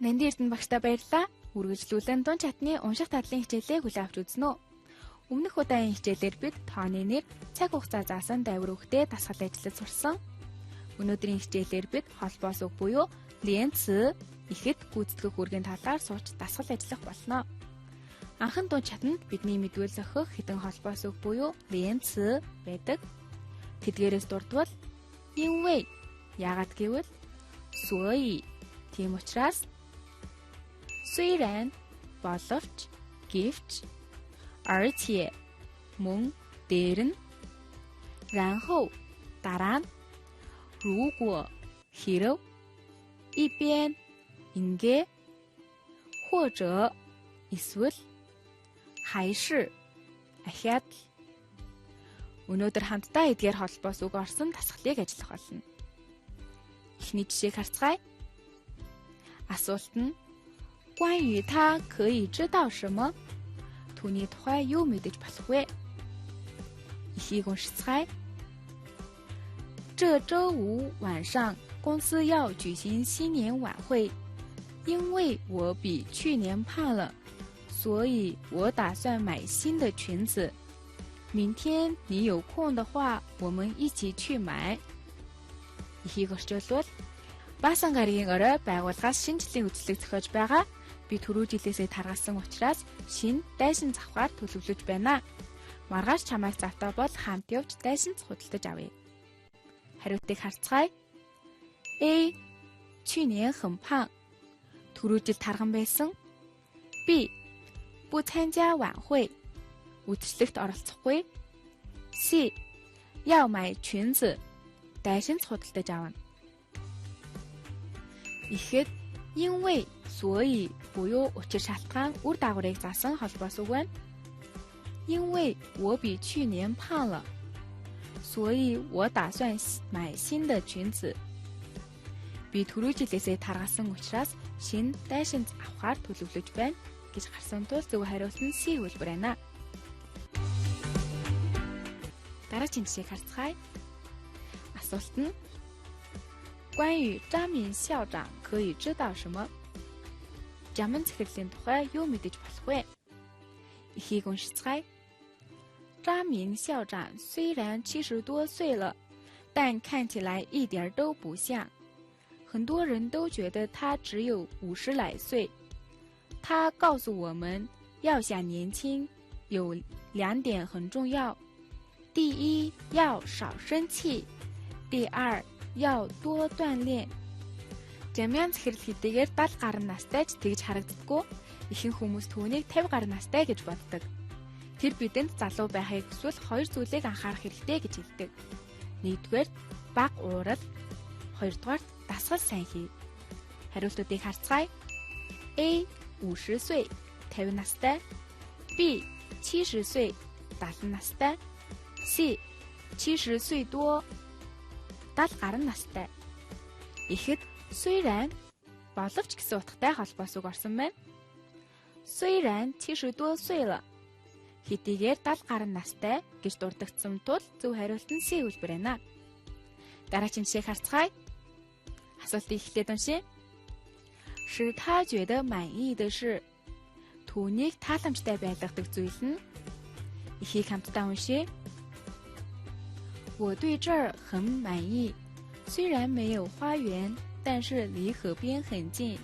Нанди Эрдэнэ багштай баярлалаа. Үргэлжлүүлэн дунд чатны унших тадлын хичээлээ хүлээн авч үзнэ үү? Өмнөх удаагийн хичээлээр бид тооны нэр, цаг хугацаа заасан дайвар үгтэй дасгал ажиллаж сурсан. Өнөөдрийн хичээлээр бид холбоос үг буюу ленц ихэд гүйцэтгэх үүргийн талаар сууч дасгал ажиллах болно. Анхан дунд чатанд бидний мэдвэл зохих хэдэн холбоос үг буюу ленц байдаг. Тэдгээрээс дурдвал因为яагаад гэвэл 所以тийм учраас 虽然 боловч гэвч 而且 мөн дээр нь 然后 дараа нь 如果 хэрэв 一边 ингээ 或者 эсвэл 还是 ахиад өнөөдөр хамтдаа эдгээр холбоос үг орсон дасгалыг ажиллах болно. Эхний жишээг харцгаая. Асуулт нь 关于他可以知道什么? Түүний тухай юу мэдэж болох вэ? Эхийг уншицгаая. 这周五晚上公司要举行新年晚会，因为我比去年胖了，所以我打算买新的裙子。明天你有空的话，我们一起去买。Эхийг орчуулбал Баасан гарагийн орой байгууллагаас шинэ жилийн үзлэг зохиож байгаа. Би түрүү жилээсээ таргалсан учраас шинэ дайсан завхаар төлөвлөж байна. Маргааш чамайг завтаа бол хамт явж дайсан худалдаж авъя. Хариултыг харцгаая. A. 去年很胖. түрүү жил тарган байсан. B. 不参加晚会. үтчлэгт оролцохгүй. C. 要买裙子. дайсан худалдаж авна. Ихэд 因为 所以 буюу учир шалтгаан үр дагаврыг заасан холбоос үг байна. 因为我比去年胖了，所以我打算买新的裙子. Би түрүү жилээсээ таргалсан учраас шинэ дайсан авахаар төлөвлөж байна гэж гарсан тул зөв хариулт нь C хөлбөр байна. Дараагийн жишээг харцгаая. Асуулт нь 关于张敏校长可以知道什么? Жаман захирлын тухай юу мэдэж болох вэ? Эхийг уншицгаая. 张敏校长虽然70多岁了，但看起来一点都不像。很多人都觉得他只有50来岁。他告诉我们，要想年轻，有2点很重要。第一，要少生气；第二，要多锻炼. Жамяан захирал хэдийгээр 70 гаруй настайч тэгж харагддаггүй. Ихэнх хүмүүс түүнийг 50 гаруй настай гэж боддог. Тэр бидэнд залуу байхыг хүсвэл 2 зүйлийг анхаарах хэрэгтэй гэж хэлдэг. Нэгдүгээр бага уурал, хоёрдугаар дасгал сайн хий. Хариултуудыг харцгаая. A 50 岁 50 настай, B 70 岁 70 настай, C 70岁多 70 гаруй настай. Ихэд 虽然 боловч гэсэн утгатай холбоос үг орсон байна. 虽然70多岁了 хэдийгээр 70 гаруй настай гэж дурддагдсан тул зөв хариулт нь C хөлбөр байна. Дараагийн жишээг харцгаая. Асуултыг эхлээд уншъя. 使他觉得满意的是 түүнийг тааламжтай байлгадаг зүйл нь. Эхийг хамтдаа уншъя. 我对这儿很满意，虽然没有花园，但是离河边很近。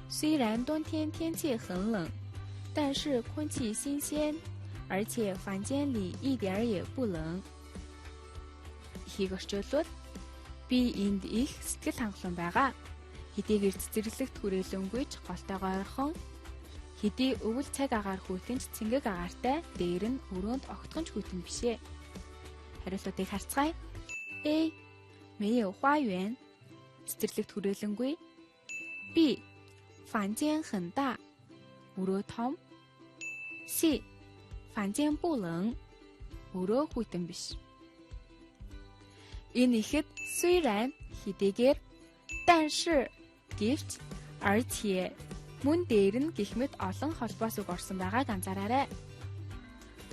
虽然冬天天气很冷，但是空气新鲜，而且房间里一点也不冷。Эхийг орчуулбал би энд их сэтгэл хангалуун байгаа. Хэдийгээр цэцэрлэгт хүрээлэнгүй ч голтойгоо ойрхон. Хэдий өвөл цаг агаар хүйтэнч цэнгэг агаартай, дээр нь өрөөнд огтхонч хүйтэн бишээ. Хариултыг харцгаая. A 没有花园 цэцэрлэгт хүрээлэнгүй. B 房间很大 өрөө том. C 房间不冷 өрөө хүйтэн биш. Энэ ихэд 虽然 хэдийгээр 但是 гэвч 而且 мөн дээр нь гэх мэт олон холбоос үг орсон байгааг анзаараарай.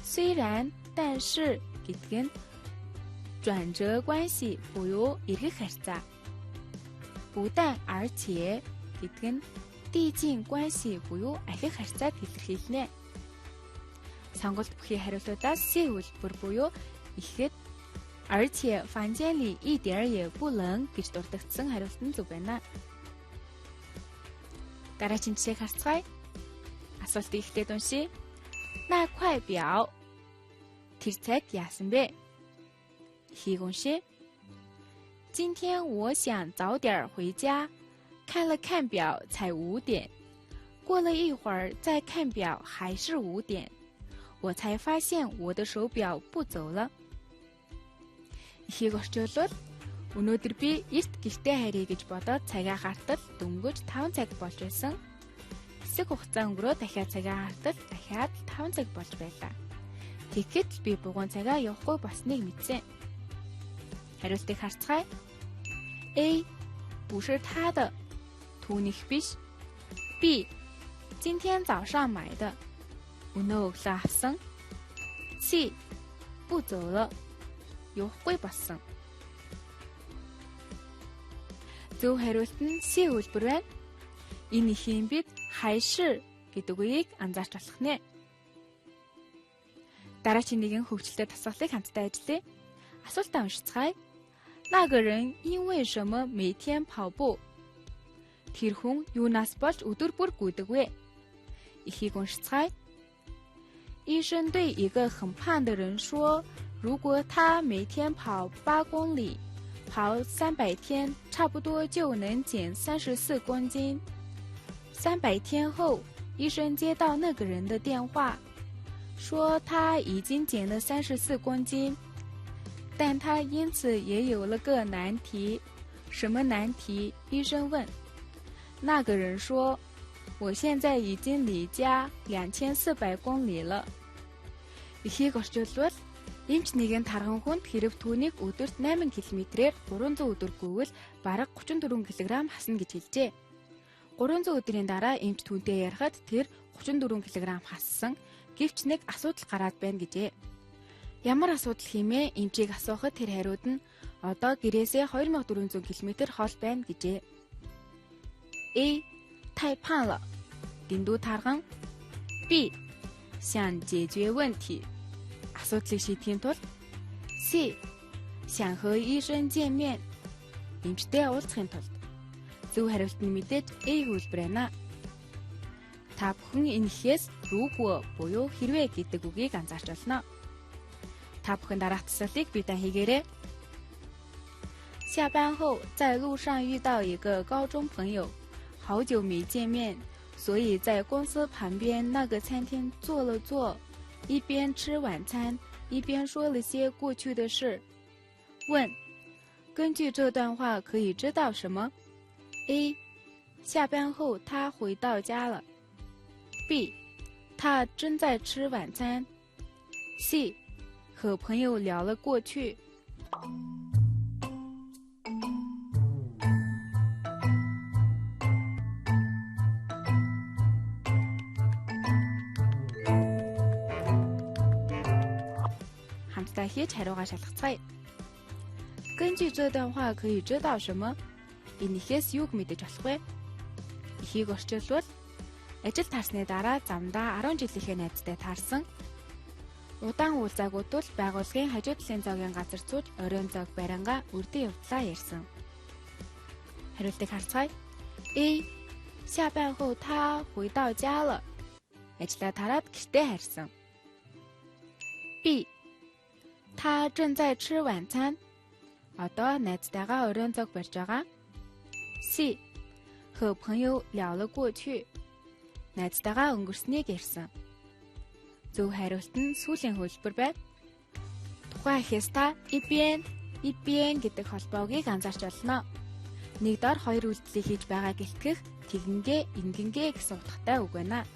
虽然 但是 гэдэг нь 转折关系 буюу эргэх харьцаа. 不但而且 гэдэг нь 递进关系буюу ахих харьцааг илэрхийлнэ. Сонголт бүхий хариултуудаас C хэлбэр буюу ихэд 而且房间里一点也不冷 гэж дурддагдсан хариулт нь зөв байна. Дараагийн жишээг харцгаая. Асуултыг ихтэй уншия. 那块表 тэр цаг яасан бэ? Ихийг уншия. 今天我想早点回家，看了看表才5点，过了一会儿再看表还是5点，我才发现我的手表不走了。 Ихийг орчуулбал өнөөдөр би эрт гэртээ харъя гэж бодоод цагаа хартал дөнгөж 5 цаг болж байсан. Хэсэг хугацаа өнгөрөө дахиад цагаа хартал дахиад 5 цаг болж байлаа. Тэгэхэд би бугуун цагаа явахгүй болсныг мэдсэн. Хариултыг харцгаая. A 不是他的 түүнийх биш. B 今天早上买的 өнөө өглөө авсан. C 不走了 явахгүй болсон. Зөв хариулт нь C хэлбэр байна. Энэ ихийн бид хайшир гэдэг үгийг анзаарч болох нэ. Дараагийн нэгэн хөгжилтэй тасгалыг хамтдаа ажиллая. Асуултаа уншицгаая. 那个人因为什么每天跑步? Тэр хүн юунаас болж өдөр бүр гүйдэг вэ? Ихийг уншицгаая. 医生对一个很胖的人说 如果他每天跑8公里，跑300天，差不多就能减34公斤。300天后，医生接到那个人的电话，说他已经减了34公斤，但他因此也有了个难题。什么难题？医生问。那个人说：“我现在已经离家2400公里了。” Ихийг орчуулбал эмч нэгэн тархан хүнд хэрэг түүнийг өдөрт 8 км-ээр 300 өдөр гүйвэл бараг 34 кг хасна гэж хэлжээ. 300 өдрийн дараа эмч түүнтэй ярихад тэр 34 кг хассан. Гэвч нэг асуудал гараад байна гэжээ. Ямар асуудал хэмээн эмчийг асуухад тэр хариуд нь одоо гэрээсээ 2400 км хол байна гэжээ. A 太胖了 дэндүү тархан. B 想解决问题 асуудлыг шийдэхийн тулд. C 想和医生见面 эмчтэй уулзахын тулд. Зөв хариулт нь мэдээж A хэлбэр байна. Та бүхэн энэ ихээс 如果 буюу хэрвээ гэдэг үгийг анзаарч байна. Та бүхэн дараах тасгалыг биедан хийгээрэй. 下班后在路上遇到一个高中朋友，好久没见面，所以在公司旁边那个餐厅坐了坐，一边吃晚餐，一边说了些过去的事。问：根据这段话可以知道什么 ？A. 下班后他回到家了。B. 他正在吃晚餐。C. 和朋友聊了过去。хийж хариугаа шалгацгаая. 根据这段话可以知道什么? Энэ ихээс юуг мэдэж болох вэ? Ихийг орчуулбал ажил таарсны дараа замдаа 10 жилийнхээ найзтай таарсан. Удаан уулзаагүй тул байгууллагын хажуу талын зоогийн газар сууж оройн зоог бариангаа үрдэн явдлаа ярьсан. Хариултыг харцгаая. A. 下班后他回到家了. Ажлаа тараад гэртээ харьсан. B. 他正在吃晚餐. Одоо найзтайгаа оройн зоог барьж байгаа. C. 和朋友聊了过去. Найзтайгаа өнгөрснийг ярьсан. Зөв хариулт нь сүүлийн хөлбөр байна. Тухайн ихээс та ибэн гэдэг холбоогийг анзаарч олно. Нэг дор хоёр үйлдэлийг хийж байгаа гэлтгэх тэгнгээ ингэнгээ гэсэн утгатай үг байна.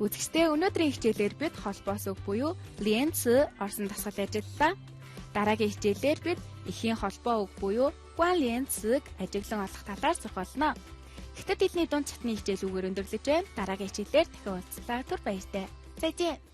Үзэгчдээ өнөөдрийн хичээлээр бид холбоос үг буюу ленц орсон дасгал ажиллалаа. Дараагийн хичээлээр бид эхийн холбоо үг буюу гуан ленцийг ажиглан олох талаар сурах болно. Хятад хэлний дунд чатны хичээл үгээр өндөрлөж байна. Дараагийн хичээлээр дахин уулзлаа. Түр баяртай. 再见。